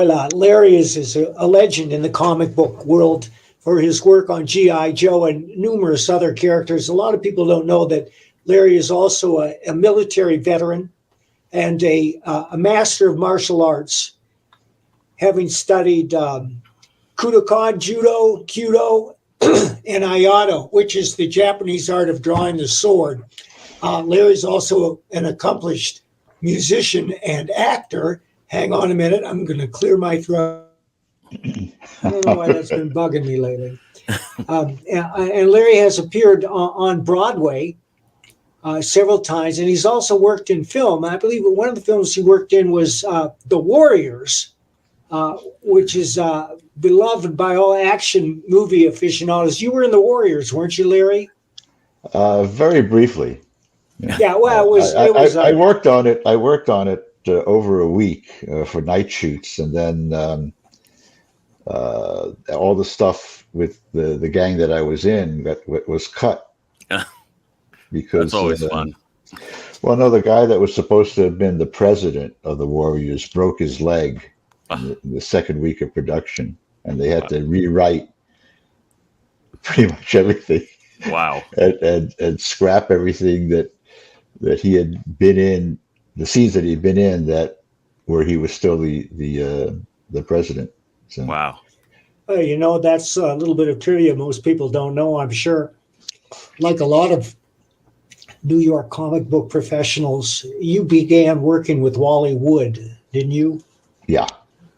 Well, Larry is a legend in the comic book world for his work on G.I. Joe and numerous other characters. A lot of people don't know that Larry is also a military veteran and a master of martial arts, having studied Kudokan, Judo, Kyudo, and Aikido, which is the Japanese art of drawing the sword. Larry's also an accomplished musician and actor. Hang on a minute. I'm going to clear my throat. I don't know why that's been bugging me lately. And Larry has appeared on Broadway several times, and he's also worked in film. I believe one of the films he worked in was The Warriors, which is beloved by all action movie aficionados. You were in The Warriors, weren't you, Larry? Very briefly. Yeah, well, I worked on it. I worked on it over a week for night shoots, and then all the stuff with the gang that I was in was cut because that's always fun. Well, no, the guy that was supposed to have been the president of the Warriors broke his leg in the second week of production, and they had to rewrite pretty much everything. Wow! and scrap everything that he had been in, the scenes that he'd been in where he was still the president. So. Wow. That's a little bit of trivia most people don't know, I'm sure. Like a lot of New York comic book professionals, you began working with Wally Wood, didn't you? Yeah.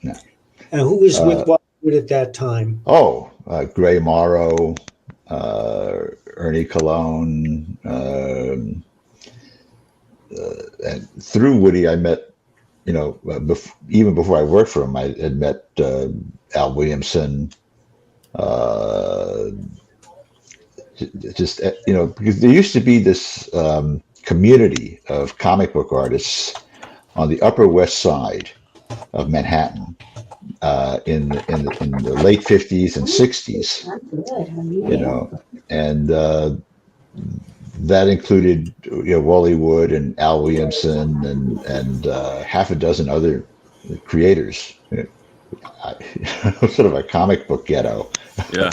And who was with Wally Wood at that time? Oh, Gray Morrow, Ernie Colon, and through Woody, I met, even before I worked for him, I had met Al Williamson. Because there used to be this community of comic book artists on the Upper West Side of Manhattan in the late 50s and 60s, and that included Wally Wood and Al Williamson and half a dozen other creators. Sort of a comic book ghetto. Yeah.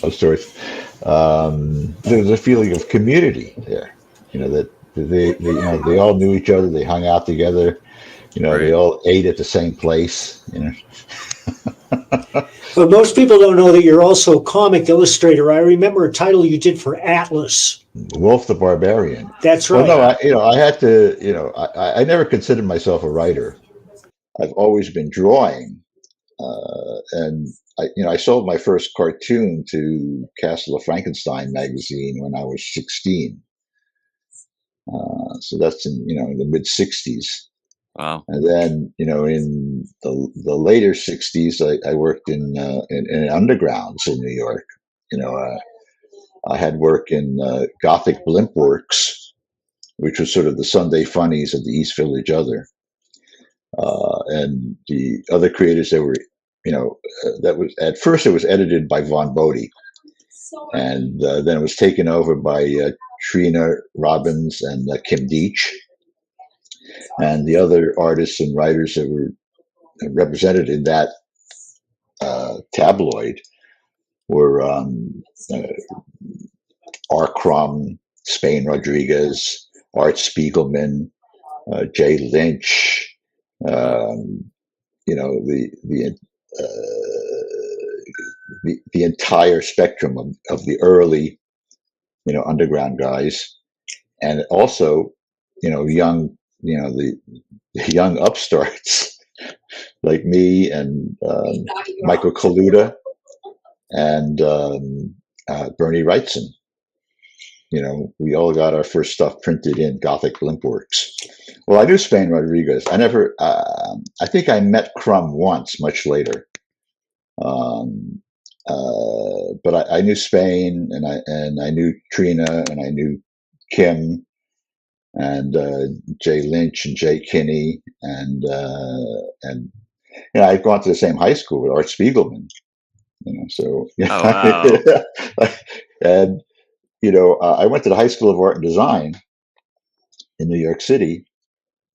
Of sorts. There was a feeling of community there. That they all knew each other. They hung out together. Right. They all ate at the same place. But most people don't know that you're also a comic illustrator. I remember a title you did for Atlas. Wolf the Barbarian. That's right. Well, no, I had to. I never considered myself a writer. I've always been drawing, and I sold my first cartoon to Castle of Frankenstein magazine when I was 16. So that's in the mid 60s. Wow. And then in the later 60s, I worked in undergrounds in New York. I had work in Gothic Blimp Works, which was sort of the Sunday funnies of the East Village Other. And the other creators that were, that was at first it was edited by Von Bodie, and then it was taken over by Trina Robbins and Kim Deach, and the other artists and writers that were represented in that tabloid were R. Crumb, Spain Rodriguez, Art Spiegelman, Jay Lynch. The entire spectrum of the early, underground guys, and also, young, the young upstarts like me and Michael Kaluta and Bernie Wrightson. We all got our first stuff printed in Gothic Blimp Works. Well, I knew Spain Rodriguez. I never, I think I met Crumb once, much later. But I knew Spain, and I knew Trina, and I knew Kim, and Jay Lynch and Jay Kinney, and I'd gone to the same high school with Art Spiegelman. So Oh, wow. And I went to the High School of Art and Design in New York City,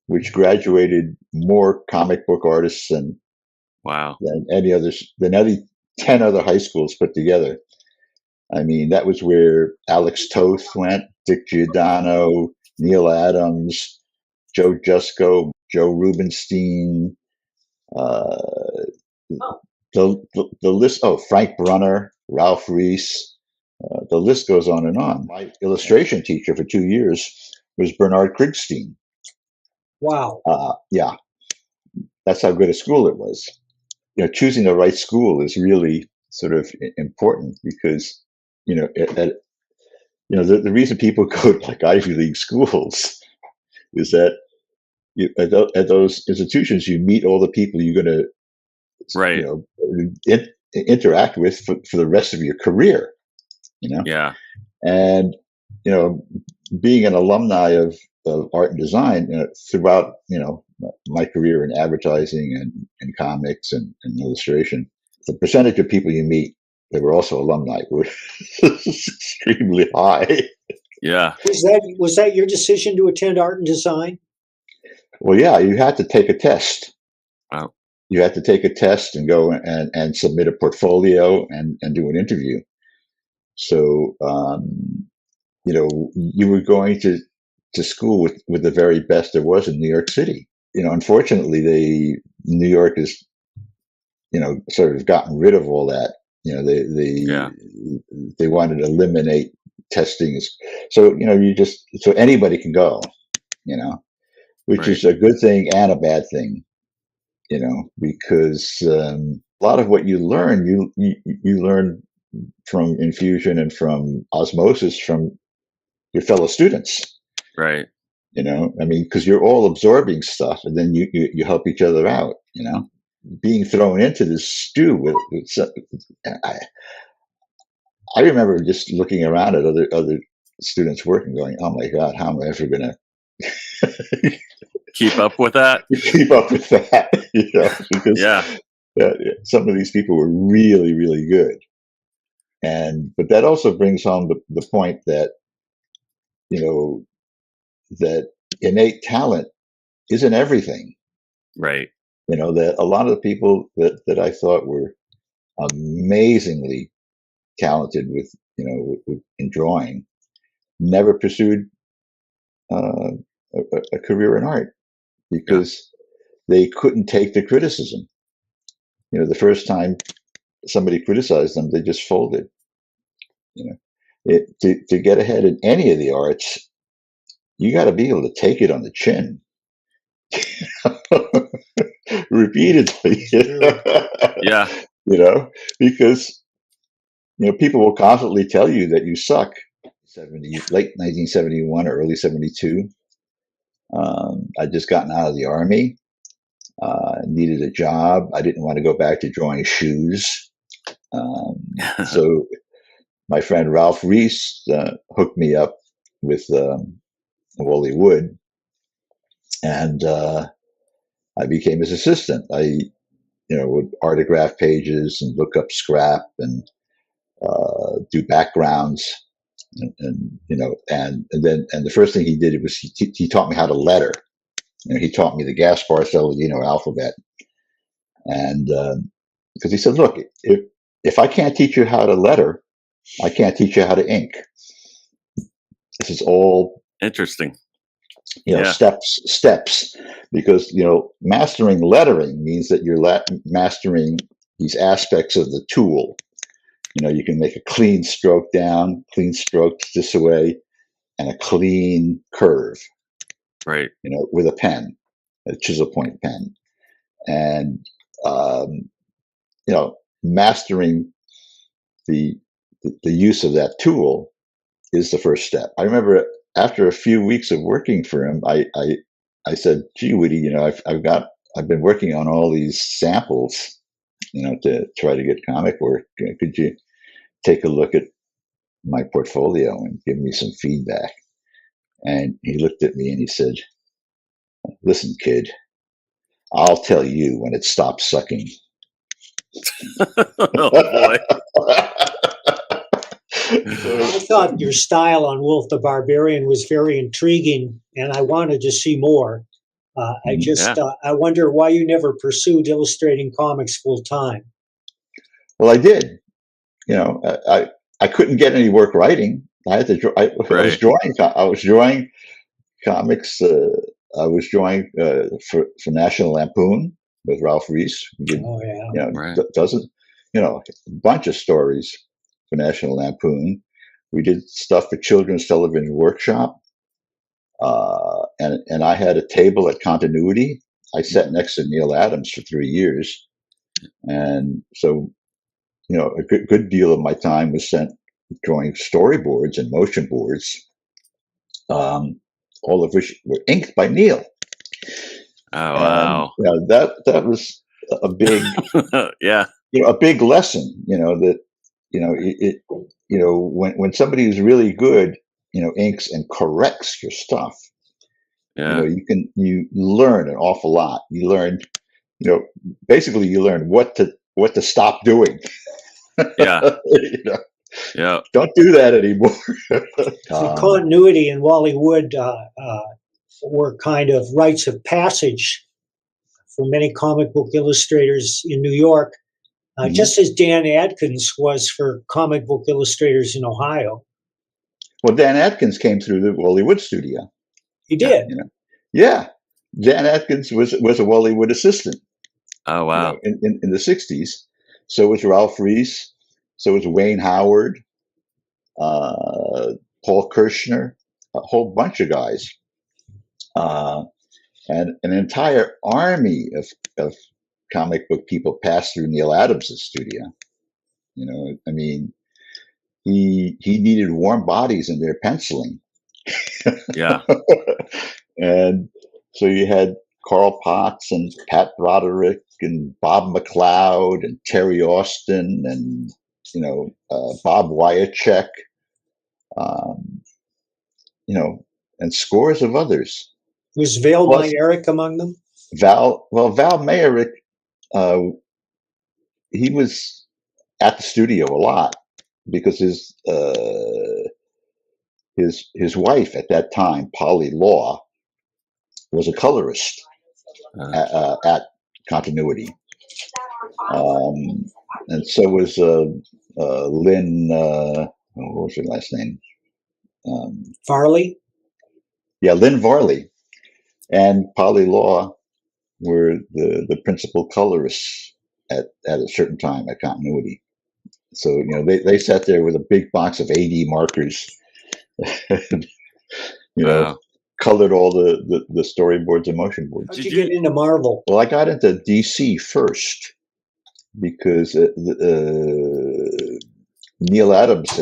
which graduated more comic book artists than Wow. than any 10 other high schools put together. I mean, that was where Alex Toth went, Dick Giordano, Neil Adams, Joe Jusko, Joe Rubenstein, uh, the list. Oh, Frank Brunner, Ralph Reese. The list goes on and on. My illustration teacher for 2 years was Bernard Krigstein. Wow. Yeah, that's how good a school it was. Choosing the right school is really sort of important because, the reason people go to like Ivy League schools is that at those institutions you meet all the people you're going to, right, interact with for the rest of your career. Yeah. And being an alumni of art and design throughout my career in advertising and comics and illustration, the percentage of people you meet that were also alumni were extremely high. Yeah. Was that your decision to attend art and design? Well, yeah, you had to take a test. Wow. You had to take a test and go and submit a portfolio and do an interview. So, you were going to school with the very best there was in New York City. Unfortunately, New York has, sort of gotten rid of all that. They wanted to eliminate testing. So, so anybody can go, which Right. is a good thing and a bad thing, because a lot of what you learn, you learn from infusion and from osmosis from your fellow students. Right. Because you're all absorbing stuff and then you help each other out, being thrown into this stew I remember just looking around at other students' work and going, oh my God, how am I ever going to keep up with that? Keep up with that, because some of these people were really, really good. But that also brings home the point that, that innate talent isn't everything. Right. That a lot of the people that I thought were amazingly talented with in drawing never pursued a career in art because they couldn't take the criticism. The first time somebody criticized them, they just folded. To get ahead in any of the arts, you got to be able to take it on the chin. Repeatedly. Yeah. Because people will constantly tell you that you suck. Late 1971 or early 72. I'd just gotten out of the army. Needed a job. I didn't want to go back to drawing shoes. So my friend Ralph Reese hooked me up with Wally Wood, and I became his assistant. I, would autograph pages and look up scrap and do backgrounds, and the first thing he did was he taught me how to letter. He taught me the Gaspar Celestino alphabet, and because he said, look, if I can't teach you how to letter, I can't teach you how to ink. This is all interesting. Steps, because mastering lettering means that you're mastering these aspects of the tool. You can make a clean stroke down, clean strokes this way, and a clean curve. Right. With a pen, a chisel point pen, and mastering the use of that tool is the first step. I remember after a few weeks of working for him, I said, "Gee, Woody, I've been working on all these samples, to try to get comic work. Could you take a look at my portfolio and give me some feedback?" And he looked at me and he said, "Listen, kid, I'll tell you when it stops sucking." Oh boy. I thought your style on Wolf the Barbarian was very intriguing, and I wanted to see more. Mhm. I wonder why you never pursued illustrating comics full time. Well, I did. You know, I couldn't get any work writing. I had to draw. I was Right. drawing. I was drawing comics. I was drawing for National Lampoon with Ralph Reese. We did, Oh yeah. you know, Right. doesn't, you know, a bunch of stories for National Lampoon. We did stuff for Children's Television Workshop, and I had a table at Continuity. I sat next to Neil Adams for 3 years, and so you know, a good deal of my time was spent drawing storyboards and motion boards, all of which were inked by Neil. Oh And wow. you know, that was a big, Yeah. you know, a big lesson. You know that you know you know when somebody who's really good, you know, inks and corrects your stuff. You know, Yeah. you learn an awful lot. You learn, you know, basically you learn what to stop doing. Yeah. You know, Yeah. don't do that anymore. So continuity and Wally Wood were kind of rites of passage for many comic book illustrators in New York, Mhm. just as Dan Adkins was for comic book illustrators in Ohio. Well, Dan Atkins came through the Wally Wood studio. He did. You know, yeah, Dan Atkins was a Wally Wood assistant. Oh You wow. know, in the '60s. So was Ralph Reese. So was Wayne Howard, uh, Paul Kirshner, a whole bunch of guys, uh, and an entire army of comic book people passed through Neil Adams' studio. You know, I mean, he needed warm bodies in their penciling. Yeah. And so you had Carl Potts and Pat Broderick and Bob McLeod and Terry Austin and you know Bob Wyacek, um, you know, and scores of others. Was Vale Plus Myerick among them? Val Mayerick, uh, he was at the studio a lot because his wife at that time, Polly Law, was a colorist Uh, at Continuity. Um, and so was Lynn. What was her last name? Farley? Yeah, Lynn Varley and Polly Law were the principal colorists at a certain time at Continuity. So you know they sat there with a big box of AD markers, and, you know, wow. colored all the storyboards and motion boards. How'd you get into Marvel? Well, I got into DC first because Neil Adams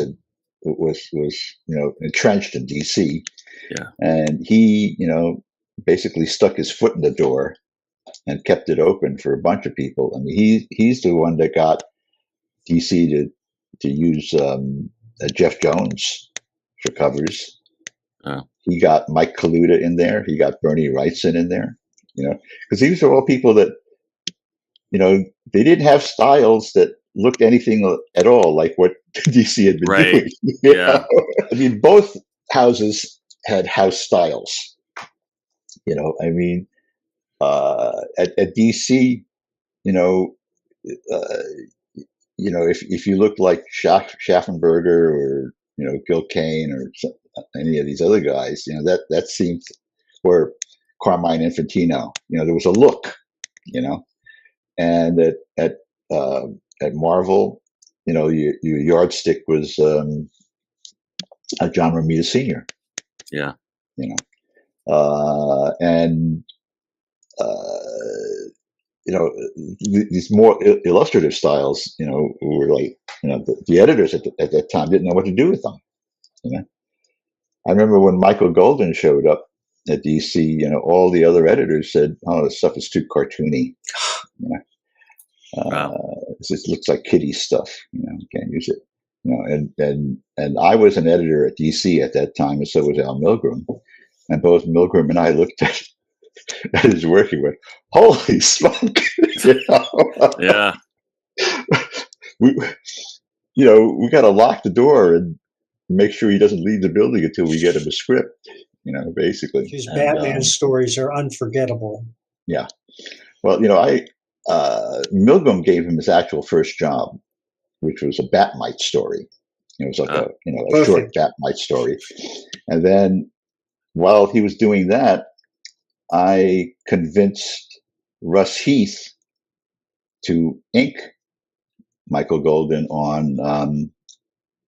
was you know entrenched in DC, Yeah. and he you know basically stuck his foot in the door and kept it open for a bunch of people. I mean, he's the one that got DC to use Jeff Jones for covers. Oh. He got Mike Kaluta in there. He got Bernie Wrightson in there. You know, because these are all people that you know they didn't have styles that looked anything at all like what DC had been Right. doing. Yeah. I mean, both houses had house styles. You know, I mean, at DC, you know, uh, if you looked like Schaffenberger or you know Gil Kane or any of these other guys, you know that seemed or Carmine Infantino. You know, there was a look. You know, and at Marvel, you know, your yardstick was John Romita Sr. Yeah. You and you know these more illustrative styles, you know, were like you know the editors at that time didn't know what to do with them. You know, I remember when Michael Golden showed up at DC, you know, all the other editors said, "Oh, this stuff is too cartoony." You know, Wow. this looks like kiddie stuff. You know, can't use it. You know, and I was an editor at DC at that time, and so was Al Milgrom. And both Milgrom and I looked at his work and went, "Holy smoke!" You know? Yeah. we, you know, we got to lock the door and make sure he doesn't leave the building until we get him a script. basically. His And Batman stories are unforgettable. yeah, well, Milgram gave him his actual first job, which was a Batmite story. It was like a short Perfect. Batmite story, and then while he was doing that, I convinced Russ Heath to ink Michael Golden on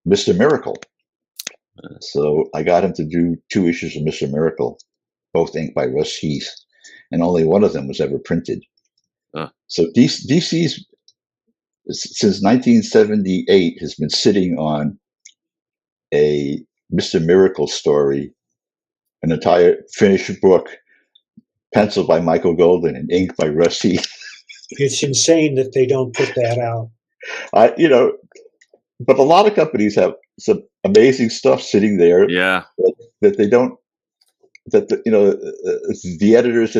Mr. Miracle. So I got him to do 2 issues of Mr. Miracle, both inked by Russ Heath, and only one of them was ever printed. So DC's, since 1978, has been sitting on a Mr. Miracle story, an entire finished book, penciled by Michael Golden and inked by Russ Heath. It's insane that they don't put that out. But a lot of companies have some amazing stuff sitting there. Yeah. That they don't. That the editors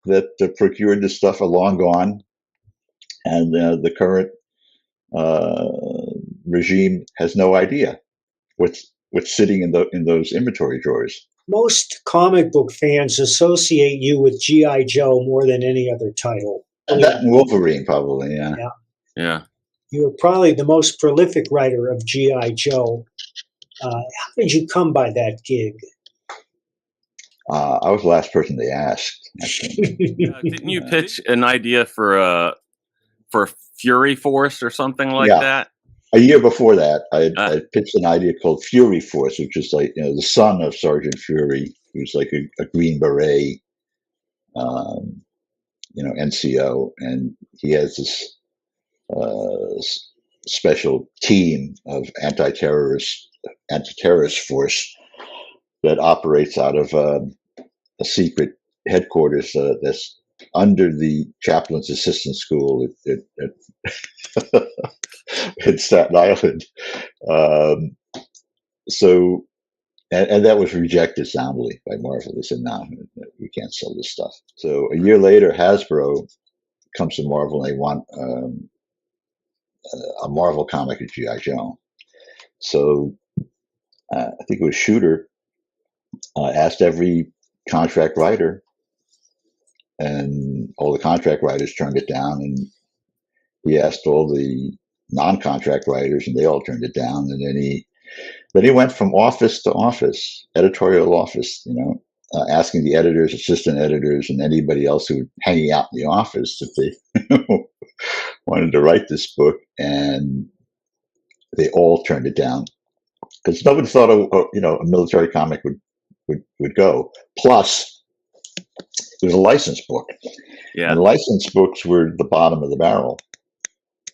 that procured this stuff are long gone, and the current regime has no idea what's sitting in those inventory drawers. Most comic book fans associate you with G.I. Joe more than any other title. That and Wolverine, probably, yeah. Yeah. You were probably the most prolific writer of G.I. Joe. How did you come by that gig? I was the last person they asked. Didn't you pitch an idea for Fury Force or something like that? A year before that, I pitched an idea called Fury Force, which is like the son of Sergeant Fury, who's like a Green Beret, NCO, and he has this special team of anti-terrorist force that operates out of a secret headquarters that's under the chaplain's assistant school in Staten Island. And that was rejected soundly by Marvel. They said, no, we can't sell this stuff. So a year later, Hasbro comes to Marvel and they want a Marvel comic of G.I. Joe. So I think it was Shooter asked every contract writer, and all the contract writers turned it down, and he asked all the non-contract writers, and they all turned it down. And then he went from office to office, editorial office, asking the editors, assistant editors, and anybody else who was hanging out in the office if they wanted to write this book, and they all turned it down because nobody thought a military comic would go. Plus, it was a licensed book, and licensed books were the bottom of the barrel.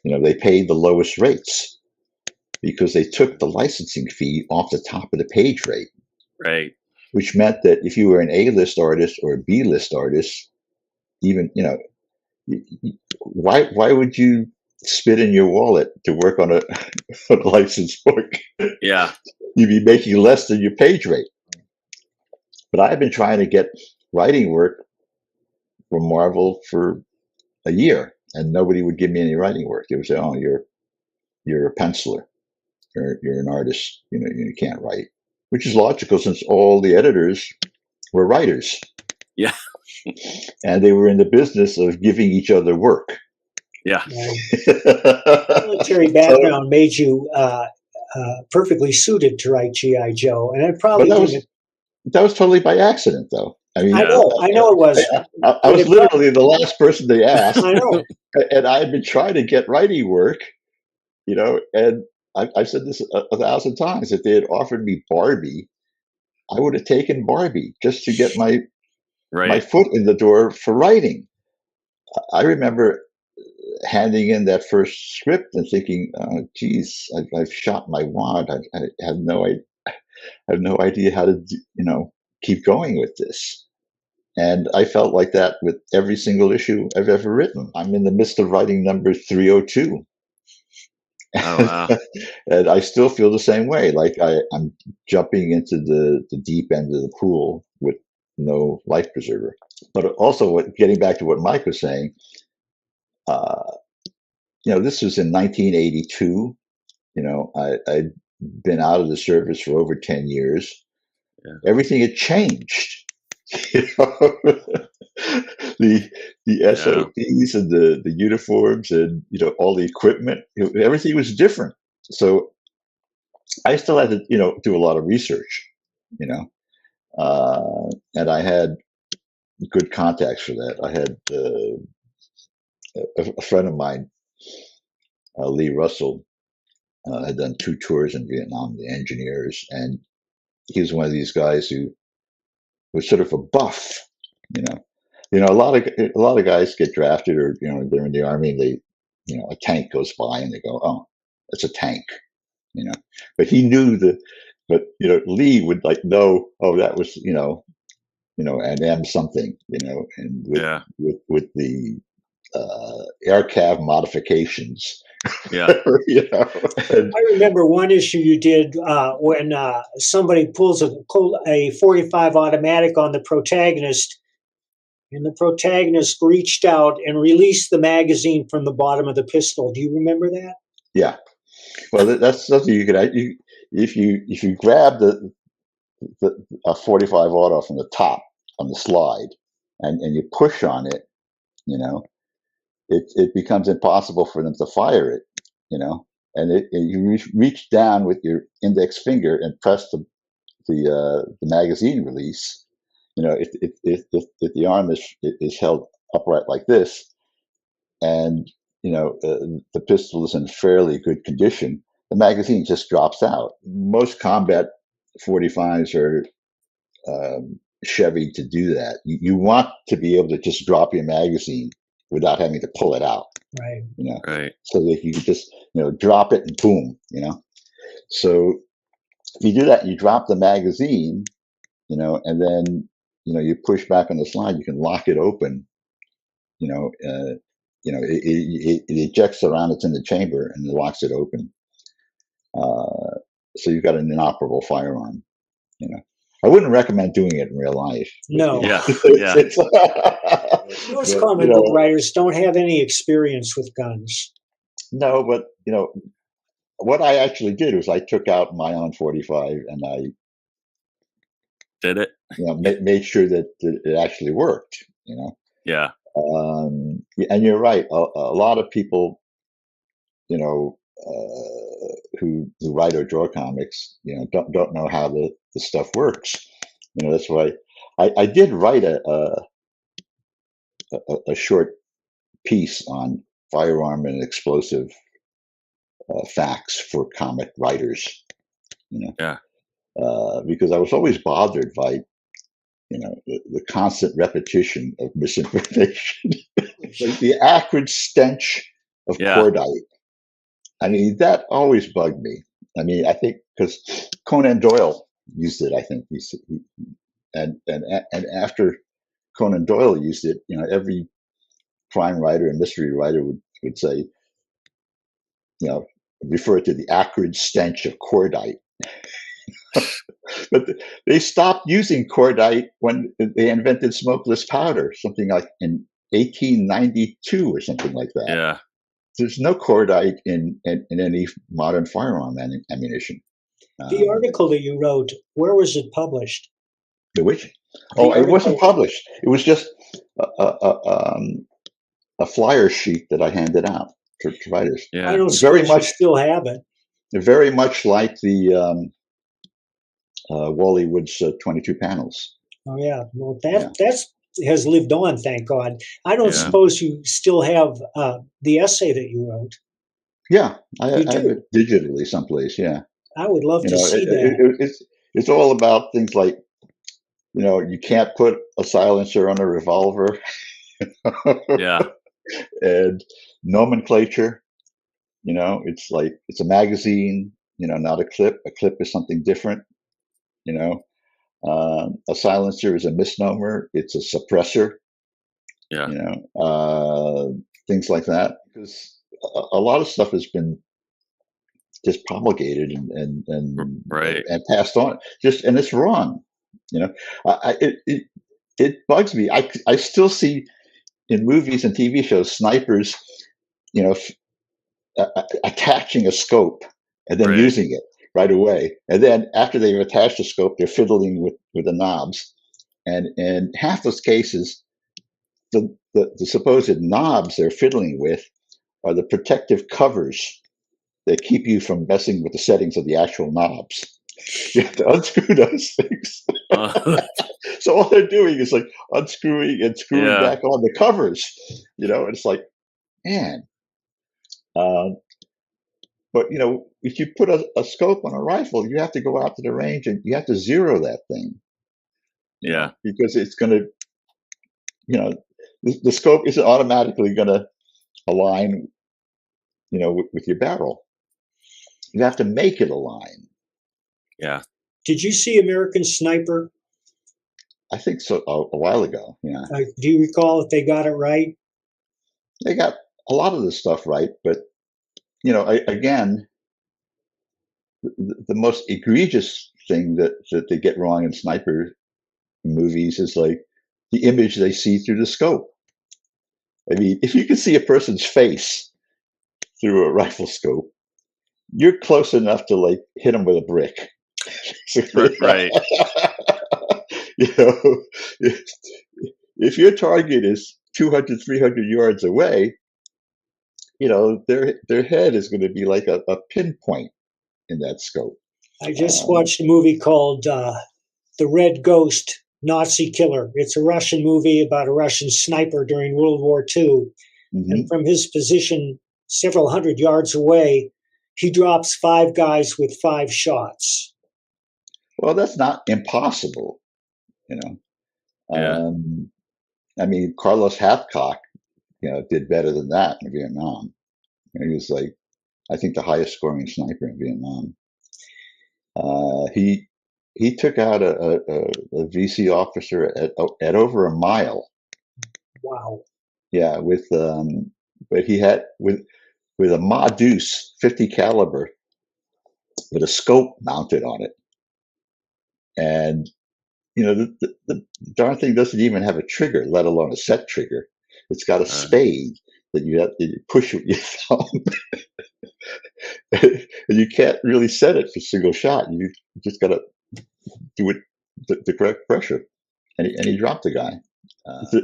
They paid the lowest rates because they took the licensing fee off the top of the page rate. Right. Which meant that if you were an A-list artist or a B-list artist, even, why would you spit in your wallet to work on a licensed book? Yeah. You'd be making less than your page rate. But I've been trying to get writing work from Marvel for a year, and nobody would give me any writing work. They would say, "Oh, you're a penciler. You're an artist. You can't write," which is logical since all the editors were writers. Yeah. And they were in the business of giving each other work. Yeah. Military background made you perfectly suited to write G.I. Joe, and it probably that was totally by accident, though. I mean, I know it was. I was literally the last person they asked. I know. And I had been trying to get writing work, and I've said this a 1,000 times. If they had offered me Barbie, I would have taken Barbie just to get my foot in the door for writing. I remember handing in that first script and thinking, "Oh, geez, I've shot my wad. I have no idea how to, keep going with this." And I felt like that with every single issue I've ever written. I'm in the midst of writing number 302. Oh, wow. And I still feel the same way. Like I'm jumping into the deep end of the pool with no life preserver. But also, getting back to what Mike was saying, this was in 1982. I'd been out of the service for over 10 years. everything had changed. You know, the SOPs and the uniforms and all the equipment, everything was different. So I still had to do a lot of research, and I had good contacts for that. I had a friend of mine, Lee Russell, had done 2 tours in Vietnam, the engineers, and he was one of these guys who was sort of a buff, a lot of guys get drafted, or they're in the army, and they, a tank goes by and they go, oh, it's a tank, but he knew but Lee would know, oh, that was an M something, and with the air cav modifications. Yeah. I remember one issue you did when somebody pulls a 45 automatic on the protagonist, and the protagonist reached out and released the magazine from the bottom of the pistol. Do you remember that? Yeah. Well, that's something you could, if you grab a 45 auto from the top on the slide and you push on it, it becomes impossible for them to fire it, and you reach down with your index finger and press the magazine release. If the arm is held upright like this, and the pistol is in fairly good condition, the magazine just drops out. Most combat 45s are Chevy to do that. You want to be able to just drop your magazine without having to pull it out, right? Right. So that you can just drop it and boom, So if you do that, you drop the magazine, and then you push back on the slide, you can lock it open. It ejects around, it's in the chamber, and it locks it open. So you've got an inoperable firearm. I wouldn't recommend doing it in real life. No. Yeah. Most comic book writers don't have any experience with guns. No, but what I actually did was I took out my own 45 and I did it. Made sure that it actually worked. Yeah. And you're right. A lot of people, who write or draw comics, don't know how the stuff works. That's why I did write a short piece on firearm and explosive facts for comic writers. Yeah. Because I was always bothered by the constant repetition of misinformation, like the acrid stench of cordite. I mean, that always bugged me. I mean, I think because Conan Doyle used it, I think, and after Conan Doyle used it, every crime writer and mystery writer would say, refer to the acrid stench of cordite. But they stopped using cordite when they invented smokeless powder, something like in 1892 or something like that. Yeah. There's no cordite in any modern firearm ammunition. The article that you wrote, where was it published? The which? Oh, it wasn't published. It was just a flyer sheet that I handed out to writers. Yeah. I don't very much still have it. Very much like the Wally Wood's 22 panels. Oh yeah, well that's has lived on, thank God. I don't suppose you still have the essay that you wrote. Yeah, I have it digitally someplace. Yeah, I would love to see that. It's all about things like, you can't put a silencer on a revolver. Yeah, and nomenclature. It's like it's a magazine. Not a clip. A clip is something different. A silencer is a misnomer. It's a suppressor. Yeah. Things like that. Because a lot of stuff has been just promulgated and passed on. And it's wrong. It bugs me. I still see in movies and TV shows snipers, attaching a scope and then using it. right away. And then after they've attached the scope, they're fiddling with the knobs. And in half those cases, the supposed knobs they're fiddling with are the protective covers that keep you from messing with the settings of the actual knobs. You have to unscrew those things. So all they're doing is like unscrewing and screwing Yeah. back on the covers, and it's like, man. But if you put a scope on a rifle, you have to go out to the range and you have to zero that thing. Yeah. Because it's going to, the scope isn't automatically going to align, with your barrel. You have to make it align. Yeah. Did you see American Sniper? I think so, a while ago. Yeah. Do you recall if they got it right? They got a lot of the stuff right, but again, the most egregious thing that they get wrong in sniper movies is like the image they see through the scope. I mean, if you can see a person's face through a rifle scope, you're close enough to like hit them with a brick. Right. If your target is 200, 300 yards away, their head is going to be like a pinpoint in that scope. I just watched a movie called The Red Ghost, Nazi Killer. It's a Russian movie about a Russian sniper during World War II. Mm-hmm. And from his position several hundred yards away, he drops 5 guys with 5 shots. Well, that's not impossible, Yeah. I mean, Carlos Hathcock, did better than that in Vietnam. He was like, I think, the highest scoring sniper in Vietnam. He took out a VC officer at over a mile. Wow. Yeah, but he had with a Ma Deuce 50 caliber with a scope mounted on it, and the darn thing doesn't even have a trigger, let alone a set trigger. It's got a spade that you have to push with your thumb. And you can't really set it for single shot. You just got to do it the correct pressure. And he dropped the guy.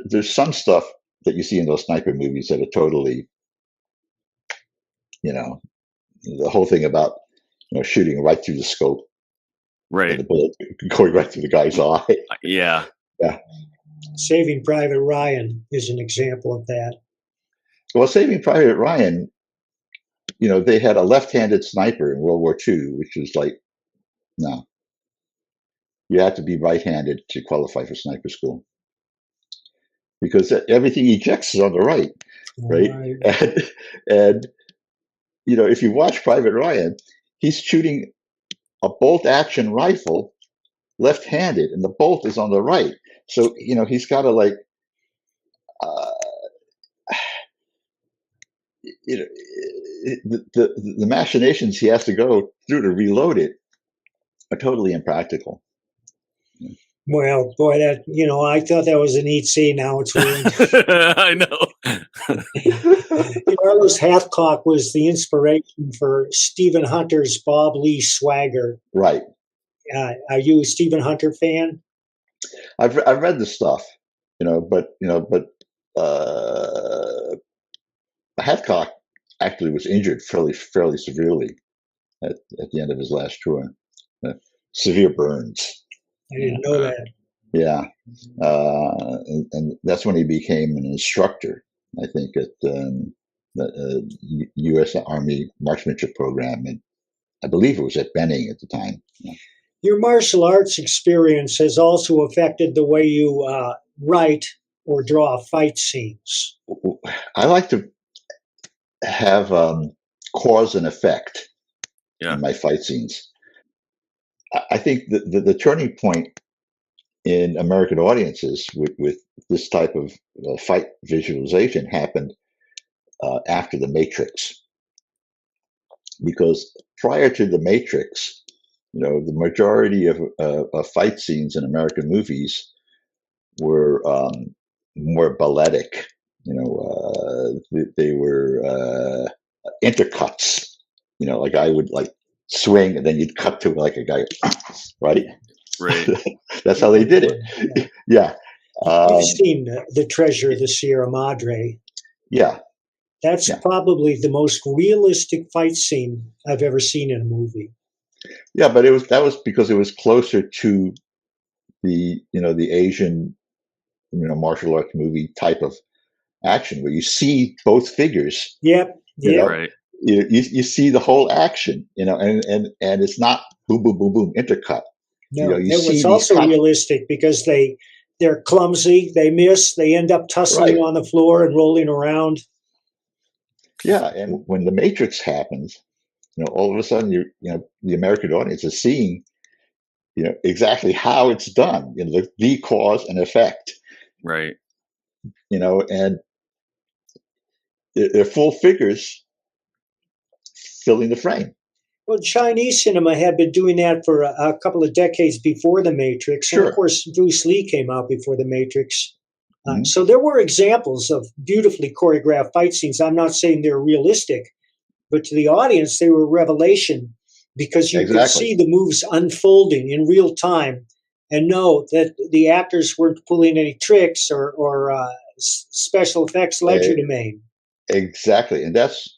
There's some stuff that you see in those sniper movies that are totally, the whole thing about, shooting right through the scope. Right. And the bullet going right through the guy's eye. Yeah. Yeah. Saving Private Ryan is an example of that. Well, Saving Private Ryan, they had a left-handed sniper in World War II, which was like, no. You had to be right-handed to qualify for sniper school. Because everything ejects is on the right, right? And if you watch Private Ryan, he's shooting a bolt-action rifle left-handed, and the bolt is on the right. So, he's got to like, the machinations he has to go through to reload it are totally impractical. Well, boy, that I thought that was a neat scene. Now it's ruined. I know. Carlos Hathcock was the inspiration for Stephen Hunter's Bob Lee Swagger. Right. Are you a Stephen Hunter fan? I've read the stuff, but Hathcock actually was injured fairly severely at the end of his last tour. Severe burns. I didn't know that. Yeah, and that's when he became an instructor, I think, at the U.S. Army Marksmanship Program, and I believe it was at Benning at the time. Yeah. Your martial arts experience has also affected the way you write or draw fight scenes. I like to have cause and effect in my fight scenes. I think the turning point in American audiences with this type of fight visualization happened after The Matrix. Because prior to The Matrix, the majority of fight scenes in American movies were more balletic. They were intercuts. Like I would like swing, and then you'd cut to like a guy, right? Right. That's how they did it. Yeah. You've seen The Treasure of the Sierra Madre. Yeah. That's probably the most realistic fight scene I've ever seen in a movie. Yeah, but that was because it was closer to the the Asian martial arts movie type of action where you see both figures. Yep. Right. You see the whole action, and it's not boom boom boom boom intercut. No, you it see was also cuts. realistic because they're clumsy, they miss, they end up tussling on the floor and rolling around. Yeah, and when the Matrix happens, all of a sudden the American audience is seeing exactly how it's done, the cause and effect. Right. And they're full figures filling the frame. Well, Chinese cinema had been doing that for a couple of decades before The Matrix. Sure. And of course, Bruce Lee came out before The Matrix. Mm-hmm. So there were examples of beautifully choreographed fight scenes. I'm not saying they're realistic, but to the audience, they were a revelation because you could see the moves unfolding in real time and know that the actors weren't pulling any tricks or special effects legerdemain. Exactly. And that's,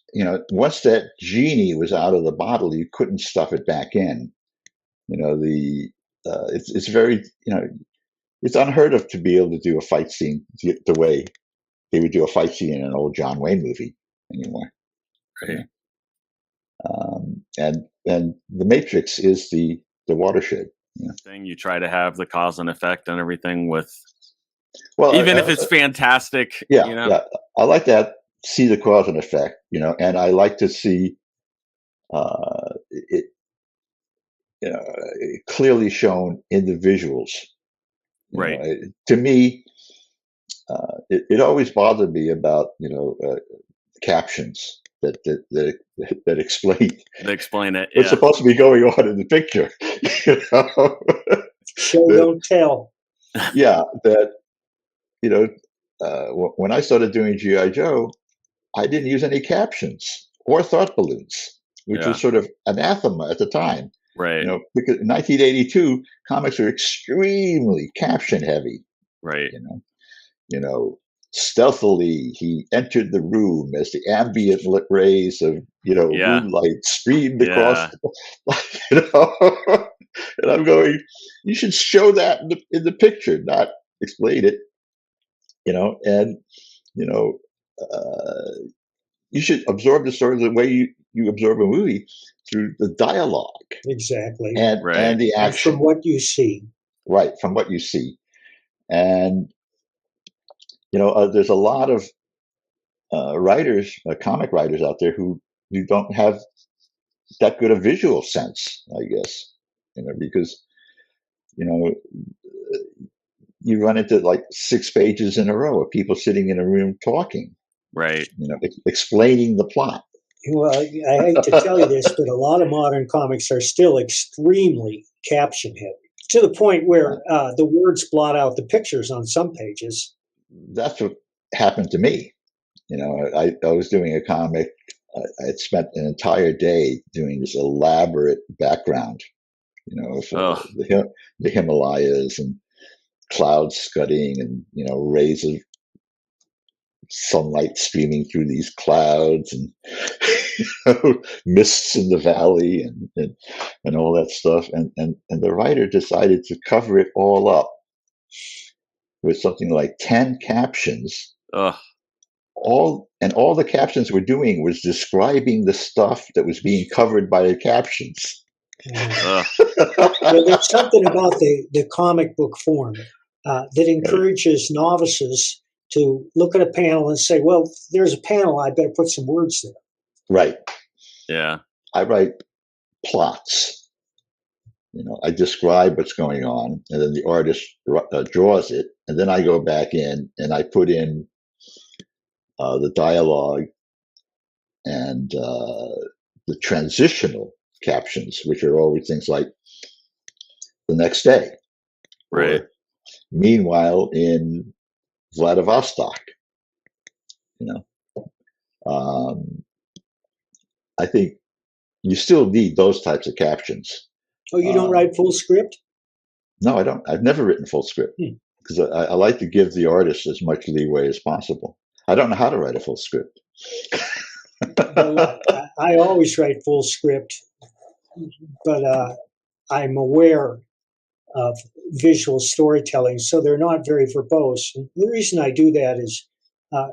once that genie was out of the bottle, you couldn't stuff it back in. It's very, it's unheard of to be able to do a fight scene the way they would do a fight scene in an old John Wayne movie anymore. Right. And The Matrix is the watershed. Thing you try to have the cause and effect and everything with, well, even if it's fantastic. Yeah. I like that. See the cause and effect, and I like to see it, clearly shown in the visuals. Right. To me, it always bothered me about captions that explain. They explain it. What's supposed to be going on in the picture. Show don't tell. Yeah, that when I started doing G.I. Joe, I didn't use any captions or thought balloons, which was sort of anathema at the time. Right. Because in 1982, comics were extremely caption heavy. Right. Stealthily he entered the room as the ambient rays of moonlight streamed across. And I'm going, you should show that in the picture, not explain it. You should absorb the story the way you absorb a movie, through the dialogue. Exactly. And the action. And from what you see. Right, from what you see. And, there's a lot of writers, comic writers out there who don't have that good a visual sense, I guess, because, you run into like 6 pages in a row of people sitting in a room talking. Right. Explaining the plot. Well, I hate to tell you this, but a lot of modern comics are still extremely caption heavy, to the point where the words blot out the pictures on some pages. That's what happened to me. I was doing a comic. I had spent an entire day doing this elaborate background, for the Himalayas and clouds scudding and, rays of sunlight streaming through these clouds and mists in the valley and all that stuff. And the writer decided to cover it all up with something like 10 captions. All the captions were doing was describing the stuff that was being covered by the captions. Well, there's something about the comic book form that encourages novices to look at a panel and say, well, there's a panel, I better put some words there. Right. Yeah. I write plots. I describe what's going on, and then the artist draws it, and then I go back in and I put in the dialogue and the transitional captions, which are always things like the next day. Right. Or, meanwhile, in Vladivostok, I think you still need those types of captions. Oh, you don't write full script? No, I don't. I've never written full script because I like to give the artist as much leeway as possible. I don't know how to write a full script. Well, I always write full script, but I'm aware of visual storytelling, so they're not very verbose. And the reason I do that is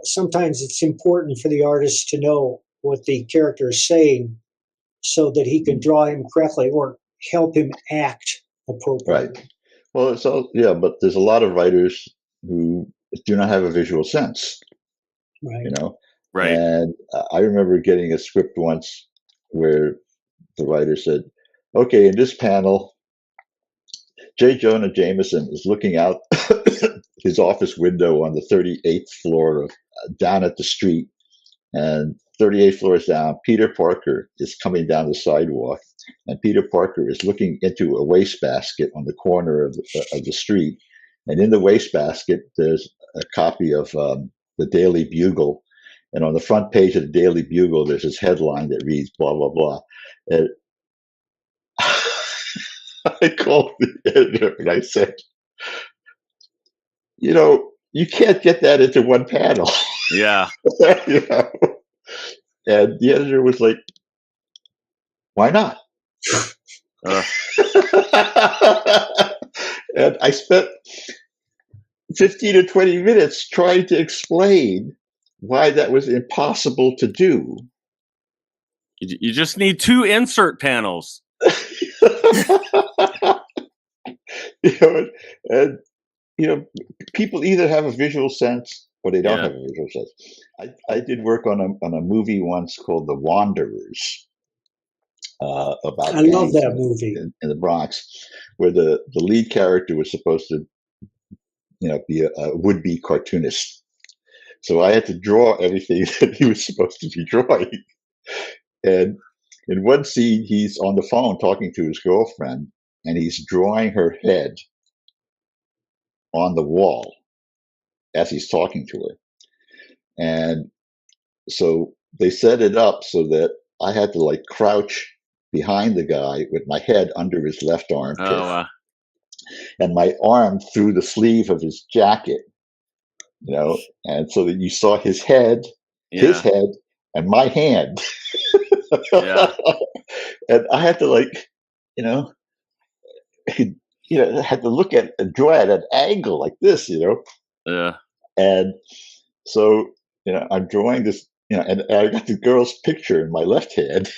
sometimes it's important for the artist to know what the character is saying so that he can draw him correctly or help him act appropriately. Right. Well, so yeah, but there's a lot of writers who do not have a visual sense, Right. you know. Right. And I remember getting a script once where the writer said, "Okay, in this panel, J. Jonah Jameson is looking out his office window on the 38th floor of down at the street, and 38 floors down, Peter Parker is coming down the sidewalk, and Peter Parker is looking into a wastebasket on the corner of the street, and in the wastebasket there's a copy of the Daily Bugle, and on the front page of the Daily Bugle there's this headline that reads blah blah blah." And I called the editor and I said, you can't get that into one panel. Yeah. You know? And the editor was like, "Why not?" And I spent 15 or 20 minutes trying to explain why that was impossible to do. You just need 2 insert panels. And people either have a visual sense or they don't Yeah. have a visual sense. I did work on a movie once called The Wanderers, about I love gangs that movie. in the Bronx, where the lead character was supposed to, be a would-be cartoonist. So I had to draw everything that he was supposed to be drawing. And in one scene, he's on the phone talking to his girlfriend, and he's drawing her head on the wall as he's talking to her. And so they set it up so that I had to crouch behind the guy with my head under his left armpit, and my arm through the sleeve of his jacket, and so that you saw his head, his head, and my hand. Yeah. And I had to I had to look at and draw at an angle like this, Yeah. And so, I'm drawing this, and I got the girl's picture in my left hand,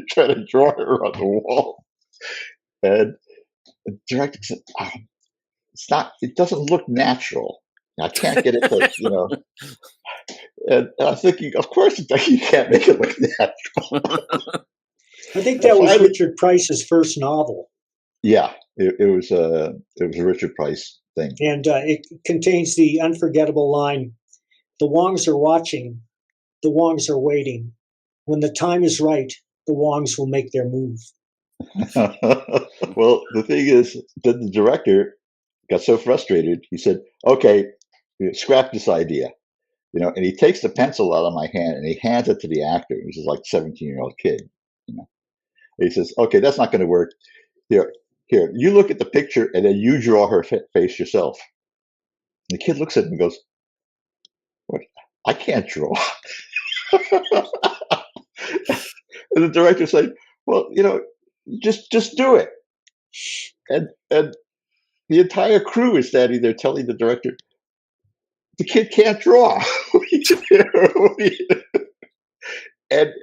trying to draw her on the wall. And the director said, it doesn't look natural. I can't get it to, And I'm thinking, of course you can't make it look natural. I think that was Richard Price's first novel. Yeah, it was a Richard Price thing. And it contains the unforgettable line, "The Wongs are watching, the Wongs are waiting. When the time is right, the Wongs will make their move." Well, the thing is that the director got so frustrated, he said, "Okay, scrap this idea." And he takes the pencil out of my hand and he hands it to the actor, which is like a 17-year-old kid. He says, "Okay, that's not going to work. Here, you look at the picture and then you draw her face yourself." And the kid looks at him and goes, "What? I can't draw." And the director said, "Well, just do it." And the entire crew is standing there telling the director, "The kid can't draw." And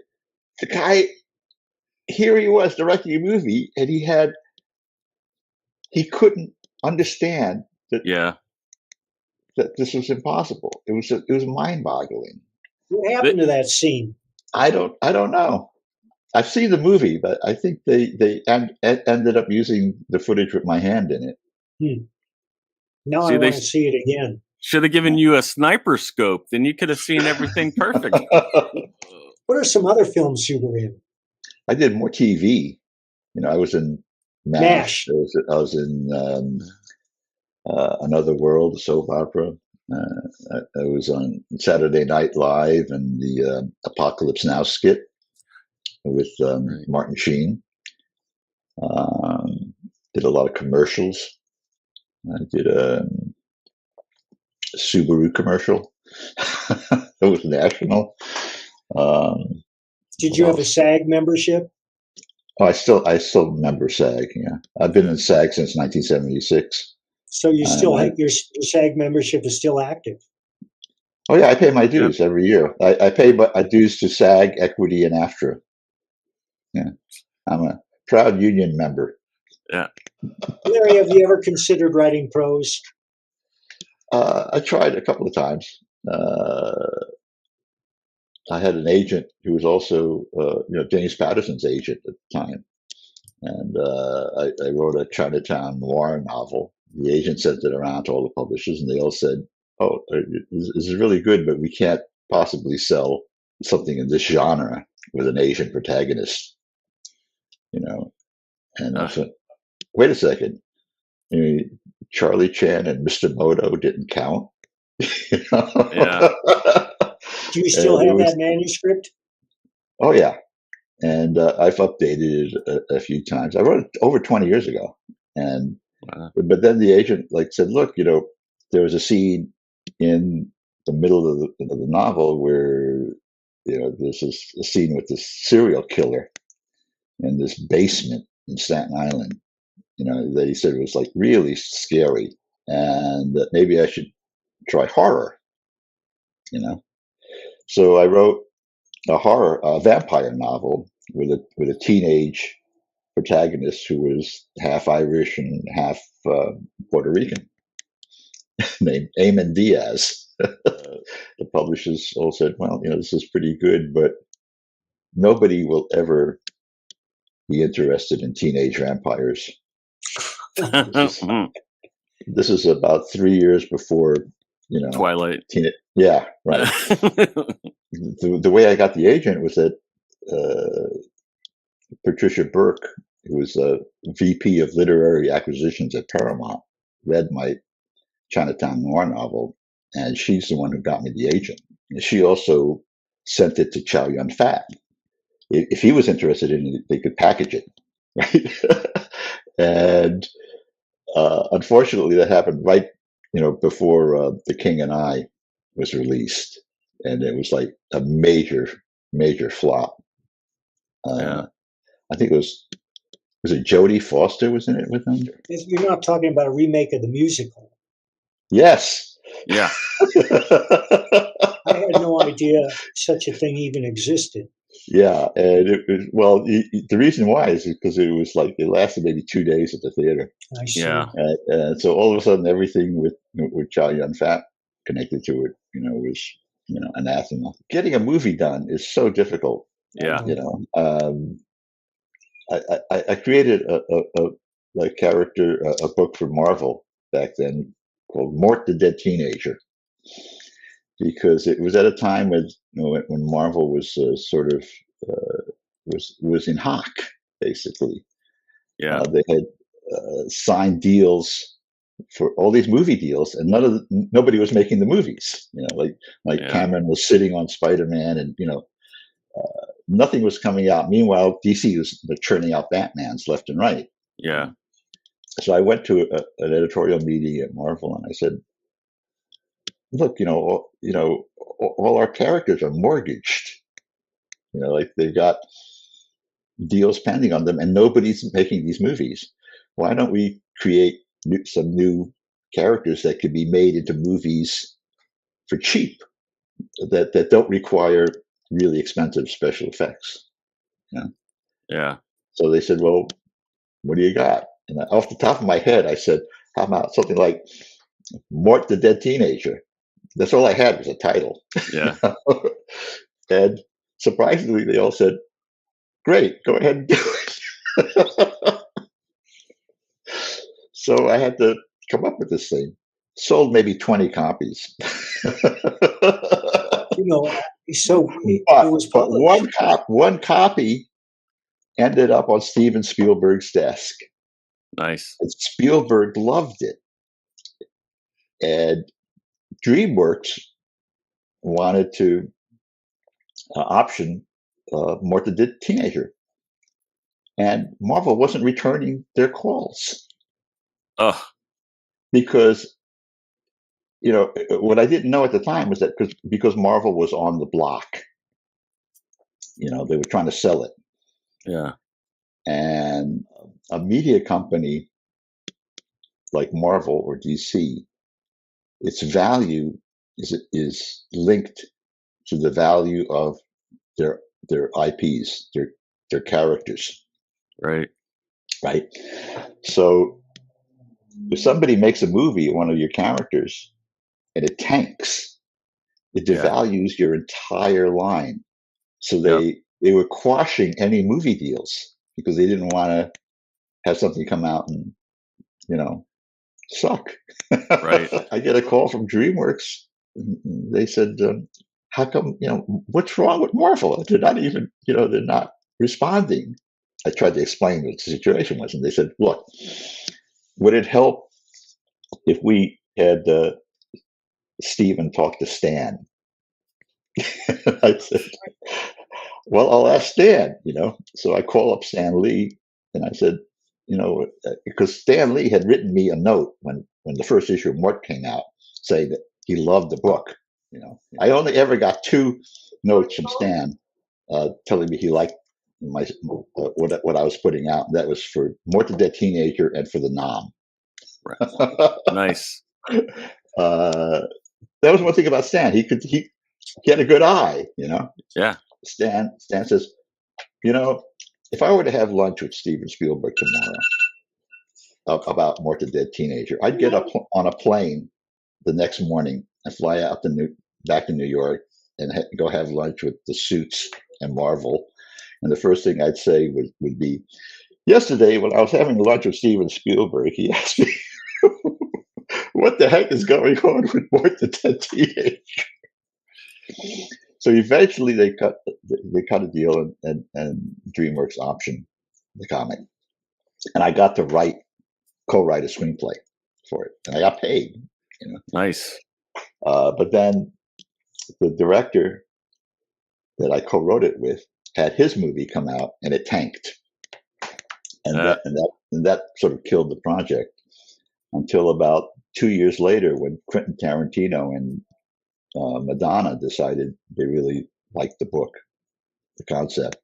the guy, here he was directing a movie, and he couldn't understand that this was impossible. It was mind-boggling. What happened to that scene? I don't know. I've seen the movie, but I think they ended up using the footage with my hand in it. Now I want to see it again. Should have given you a sniper scope. Then you could have seen everything perfect. What are some other films you were in? I did more TV. I was in MASH. I was in Another World, a soap opera. I was on Saturday Night Live and the Apocalypse Now skit. with Right. Martin Sheen. Did a lot of commercials. I did a Subaru commercial. It was national. Did What you have a else? SAG membership? Oh, I still remember SAG. Yeah, I've been in SAG since 1976. So you And still have your SAG membership is still active. oh yeah, I pay my Yeah. dues every year. I pay my dues to SAG, Equity, and AFTRA. Yeah, I'm a proud union member. Yeah. Larry, have you ever considered writing prose? I tried a couple of times. I had an agent who was also, James Patterson's agent at the time, and I wrote a Chinatown noir novel. The agent sent it around to all the publishers, and they all said, "Oh, this is really good, but we can't possibly sell something in this genre with an Asian protagonist." You know, and I said, "Wait a second, you know, Charlie Chan and Mr. Moto didn't count." You know? Yeah. Do you still And it have was, that manuscript? oh yeah, and I've updated it a few times. I wrote it over 20 years ago, and Wow. but then the agent said, "Look, there was a scene in the middle of the novel where there's a scene with this serial killer in this basement in Staten Island. That he said was really scary, and that maybe I should try horror. So I wrote a vampire novel with a teenage protagonist who was half Irish and half Puerto Rican, named Eamon Diaz. The publishers all said, "Well, this is pretty good, but nobody will ever be interested in teenage vampires." Mhm. This is about 3 years before, Twilight. yeah, right. The way I got the agent was that Patricia Burke, who was a VP of Literary Acquisitions at Paramount, read my Chinatown Noir novel, and she's the one who got me the agent. And she also sent it to Chow Yun Fat. If he was interested in it, they could package it, right? And unfortunately, that happened right, before The King and I was released, and it was like a major, major flop. Yeah. I think it was it Jodie Foster was in it with him? You're not talking about a remake of the musical. Yes. Yeah. I had no idea such a thing even existed. Yeah, and the reason why is because it was it lasted maybe 2 days at the theater, I see. Yeah. and so all of a sudden everything with Chow Yun Fat connected to it, was anathema. Getting a movie done is so difficult. Yeah. I created a character, a book for Marvel back then called Mort the Dead Teenager, because it was at a time when Marvel was sort of was in hock, basically. Yeah. They had signed deals for all these movie deals, and nobody was making the movies. Yeah. Cameron was sitting on Spider-Man, and nothing was coming out. Meanwhile, DC was churning out Batmans left and right. Yeah. So I went to an editorial meeting at Marvel, and I said, "Look, all our characters are mortgaged. They've got deals pending on them, and nobody's making these movies. Why don't we create some new characters that could be made into movies for cheap, that don't require really expensive special effects?" Yeah. So they said, "Well, what do you got?" And off the top of my head, I said, "How about something like Mort the Dead Teenager?" That's all I had was a title. Yeah. And surprisingly, they all said, "Great, go ahead and do it." So I had to come up with this thing. Sold maybe 20 copies. So it was but published. one copy ended up on Steven Spielberg's desk. Nice. And Spielberg loved it. And DreamWorks wanted to option Morta did Teenager, and Marvel wasn't returning their calls Oh, because what I didn't know at the time was that because Marvel was on the block, they were trying to sell it, yeah, and a media company like Marvel or DC, its value is linked to the value of their IPs, their characters, right. right? So if somebody makes a movie of one of your characters and it tanks, it Yeah. devalues your entire line. So Yep. they were quashing any movie deals because they didn't want to have something come out and suck. Right. I get a call from DreamWorks. They said, "How come? What's wrong with Marvel? They're not even, they're not responding." I tried to explain what the situation was, and they said, "Look, would it help if we had Steven talk to Stan?" I said, "Well, I'll ask Stan." So I call up Stan Lee, and I said, because Stan Lee had written me a note when the first issue of Mort came out, saying that he loved the book. I only ever got 2 notes from Stan telling me he liked my what I was putting out. And that was for Mort the Dead Teenager and for the Nom. Right. Nice. That was one thing about Stan. He had a good eye. Yeah. Stan says, if I were to have lunch with Steven Spielberg tomorrow about Mort the Dead Teenager, I'd get up on a plane the next morning and fly out back to New York and go have lunch with the Suits and Marvel. And the first thing I'd say would be, yesterday when I was having lunch with Steven Spielberg, he asked me, what the heck is going on with Mort the Dead Teenager? So eventually they cut a deal and DreamWorks optioned the comic, and I got to co-write a screenplay for it, and I got paid. Nice. But then the director that I co-wrote it with had his movie come out, and it tanked, and that sort of killed the project until about 2 years later, when Quentin Tarantino and Madonna decided they really liked the book, the concept,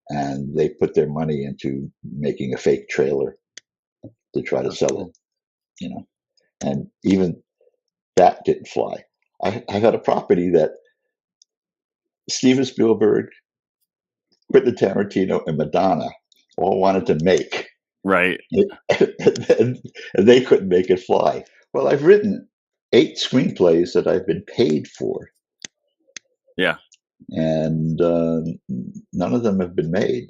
and they put their money into making a fake trailer to try to sell it, and even that didn't fly. I had a property that Steven Spielberg, Quentin Tarantino, and Madonna all wanted to make, Right. and they couldn't make it fly. Well, I've written 8 screenplays that I've been paid for. Yeah. And none of them have been made.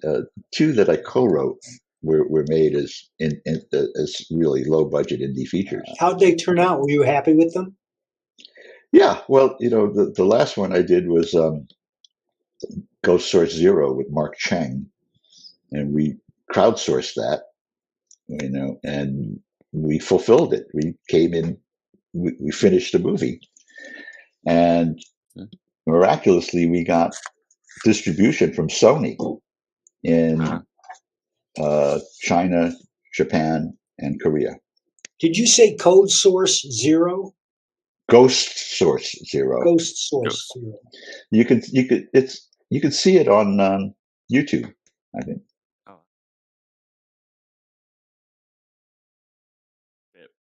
2 that I co-wrote were made as really low budget indie features. How'd they turn out? Were you happy with them? Yeah, well, the last one I did was Ghost Source Zero with Mark Cheng, and we crowdsourced that, and we fulfilled it. We came in, we finished the movie, and miraculously we got distribution from Sony in China, Japan, and Korea. Did you say Code Source Zero? Ghost Source Zero. Ghost Source Zero. You can see it on YouTube, I think.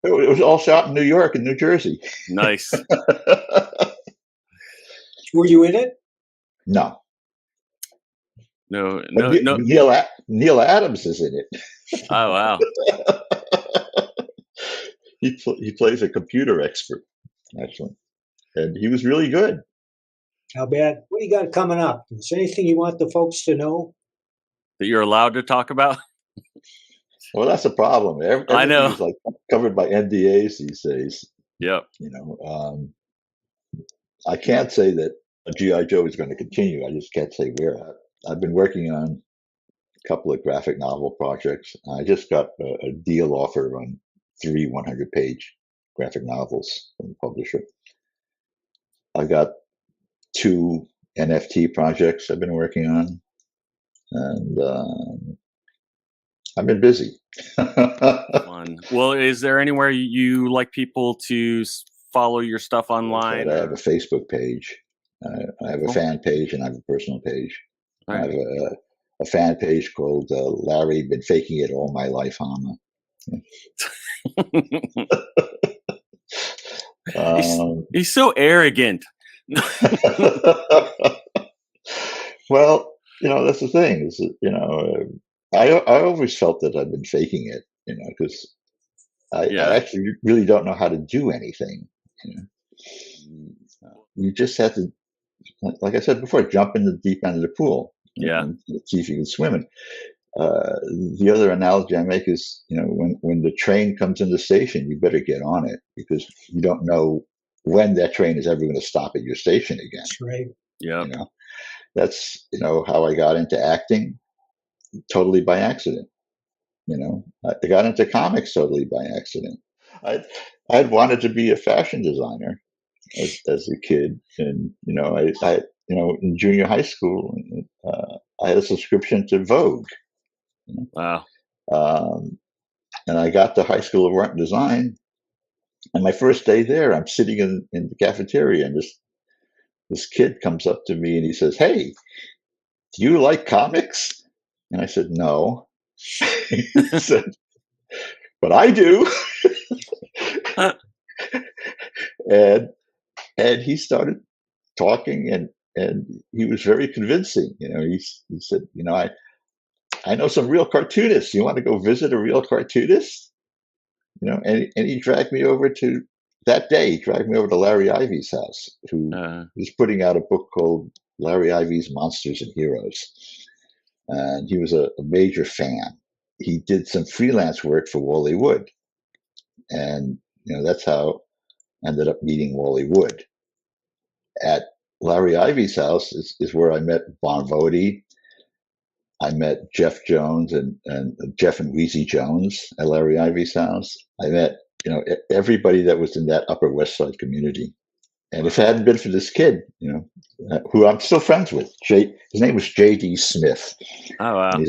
It was all shot in New York and New Jersey. Nice. Were you in it? No. No. Neil Adams is in it. Oh, wow. He plays a computer expert, actually, and he was really good. How bad? What do you got coming up? Is there anything you want the folks to know that you're allowed to talk about? Well, that's a problem. I know. Everything is covered by NDAs these days. Yep. I can't say that G.I. Joe is going to continue. I just can't say where. I've been working on a couple of graphic novel projects. I just got a deal offer on 3 100-page graphic novels from the publisher. I got 2 NFT projects I've been working on, and I've been busy. Fun. Well, is there anywhere you like people to follow your stuff online? I have a Facebook page. I have a fan page, and I have a personal page. All I right. have a fan page called Larry, been faking it all my life, Hama. He's so arrogant. Well, that's the thing. Is that, I always felt that I've been faking it, because I actually really don't know how to do anything. You just have to, like I said before, jump in the deep end of the pool. And see if you can swim it. The other analogy I make is, when the train comes in the station, you better get on it, because you don't know when that train is ever going to stop at your station again. That's right. Yeah. That's, how I got into acting, totally by accident. I got into comics totally by accident. I'd wanted to be a fashion designer as a kid, and I in junior high school, I had a subscription to Vogue. Wow. And I got to High School of Art and Design, and my first day there, I'm sitting in the cafeteria, and this kid comes up to me and he says, "Hey, do you like comics?" And I said, "No." He said, "But I do." and he started talking, and he was very convincing. He said, I know some real cartoonists. You want to go visit a real cartoonist? And he dragged me over to that day. He dragged me over to Larry Ivy's house, who was putting out a book called Larry Ivy's Monsters and Heroes, and he was a major fan. He did some freelance work for Wally Wood, and that's how I ended up meeting Wally Wood. At Larry Ivy's house is where I met Bon Voti. I met Jeff Jones and Jeff and Wheezy Jones at Larry Ivy's house. I met, everybody that was in that Upper West Side community. And if it hadn't been for this kid, who I'm still friends with, his name was J.D. Smith. Oh, wow. And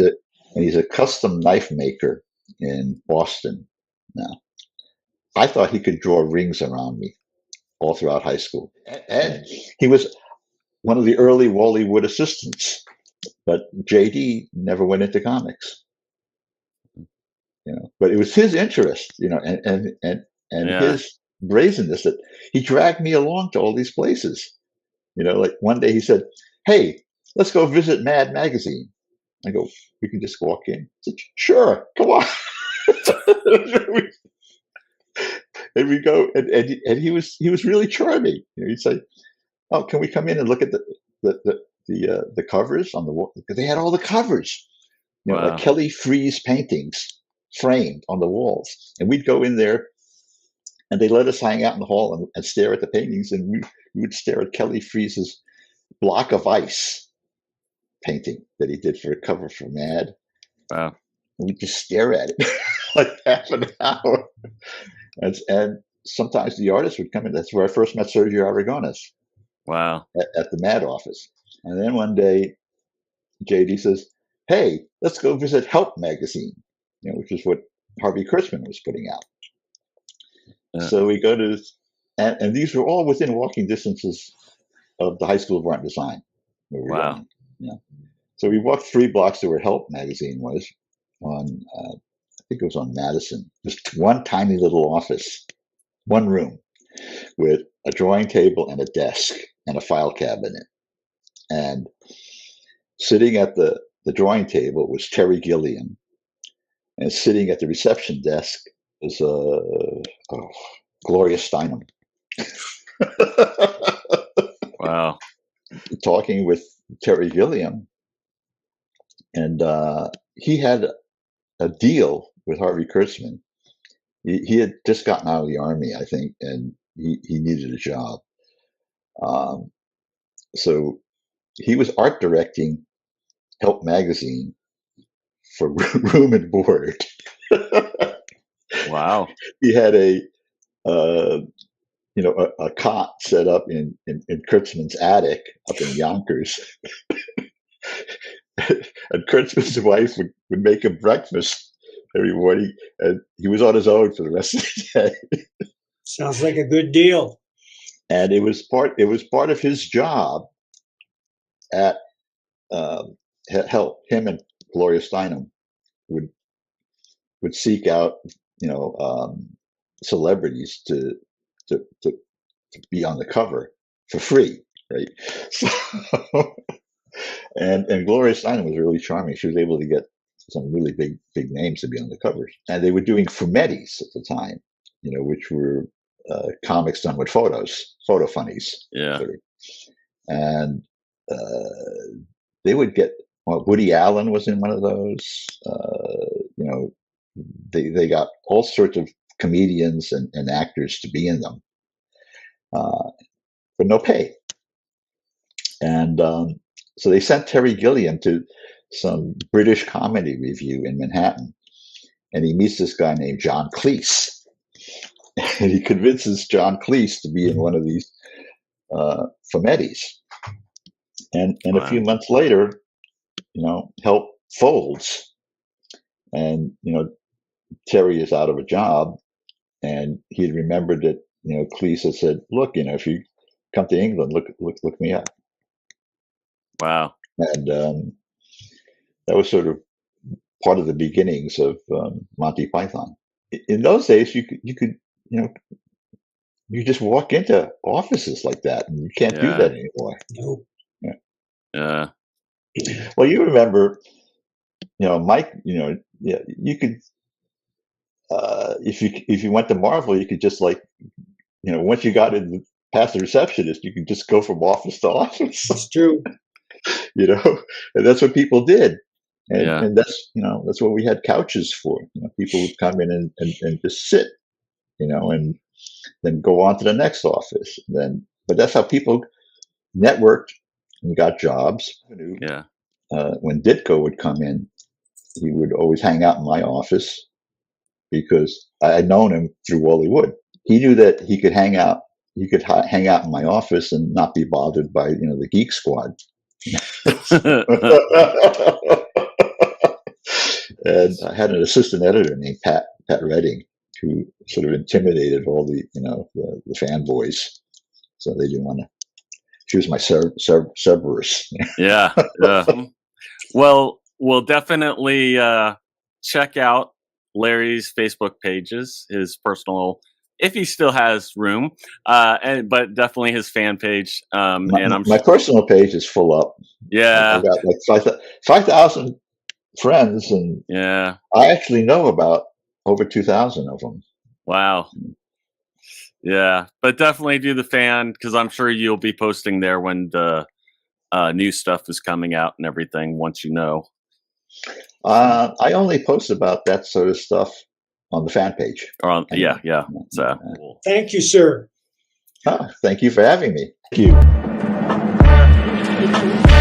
he's a custom knife maker in Boston now. I thought he could draw rings around me all throughout high school. And he was one of the early Wally Wood assistants. But JD never went into comics, But it was his interest, and his brazenness that he dragged me along to all these places. Like one day he said, "Hey, let's go visit Mad Magazine." I go, "You can just walk in." I said, "Sure, come on." And we go, and he was really charming. He'd say, "Oh, can we come in and look at the covers on the wall?" Because they had all the covers, Wow. like Kelly Freas paintings framed on the walls. And we'd go in there, and they let us hang out in the hall and stare at the paintings. And we would stare at Kelly Freas's Block of Ice painting that he did for a cover for Mad. Wow. And we'd just stare at it like half an hour. And sometimes the artist would come in. That's where I first met Sergio Aragones. Wow. At the Mad office. And then one day, JD says, "Hey, let's go visit Help magazine," which is what Harvey Kurtzman was putting out. So we go to, and these were all within walking distances of the High School of Art and Design. Wow. So we walked 3 blocks to where Help magazine was on, I think it was on Madison. Just one tiny little office, one room with a drawing table and a desk and a file cabinet. And sitting at the drawing table was Terry Gilliam, and sitting at the reception desk was Gloria Steinem. Wow. Talking with Terry Gilliam, and he had a deal with Harvey Kurtzman. He had just gotten out of the Army, I think, and he needed a job. So he was art directing Help magazine for room and board. Wow. He had a cot set up in Kurtzman's attic up in Yonkers. And Kurtzman's wife would make him breakfast every morning, and he was on his own for the rest of the day. Sounds like a good deal. And it was part of his job at help him and Gloria Steinem would seek out celebrities to be on the cover for free, right? So, and Gloria Steinem was really charming. She was able to get some really big names to be on the covers, and they were doing fumettis at the time, which were comics done with photo funnies. Yeah. Sort of. And they would get, Woody Allen was in one of those. They got all sorts of comedians and actors to be in them, for no pay. And so they sent Terry Gilliam to some British comedy review in Manhattan, and he meets this guy named John Cleese. And he convinces John Cleese to be in one of these fumettis. And a few months later, help folds. And, Terry is out of a job. And he had remembered that, Cleese had said, look, if you come to England, look me up. Wow. And that was sort of part of the beginnings of Monty Python. In those days, you could you just walk into offices like that, and you can't do that anymore. Nope. Yeah. Well, you remember, Mike. You could, if you went to Marvel, you could just once you got in past the receptionist, you could just go from office to office. It's true. And that's what people did. And, and that's what we had couches for. People would come in and just sit, and then go on to the next office. But that's how people networked and got jobs. Yeah. When Ditko would come in, he would always hang out in my office because I had known him through Wally Wood. He knew that he could hang out. He could hang out in my office and not be bothered by the Geek Squad. And I had an assistant editor named Pat Redding, who sort of intimidated all the the fanboys, so they didn't want to. She was my Cerberus. Yeah. Well, we'll definitely check out Larry's Facebook pages, his personal, if he still has room, but definitely his fan page. My personal page is full up. Yeah, I got like 5,000 friends, and I actually know about over 2,000 of them. Wow. Yeah, but definitely do the fan, because I'm sure you'll be posting there when the new stuff is coming out and everything. Once you know, I only post about that sort of stuff on the fan page. Yeah. So, thank you, sir. Thank you for having me. Thank you.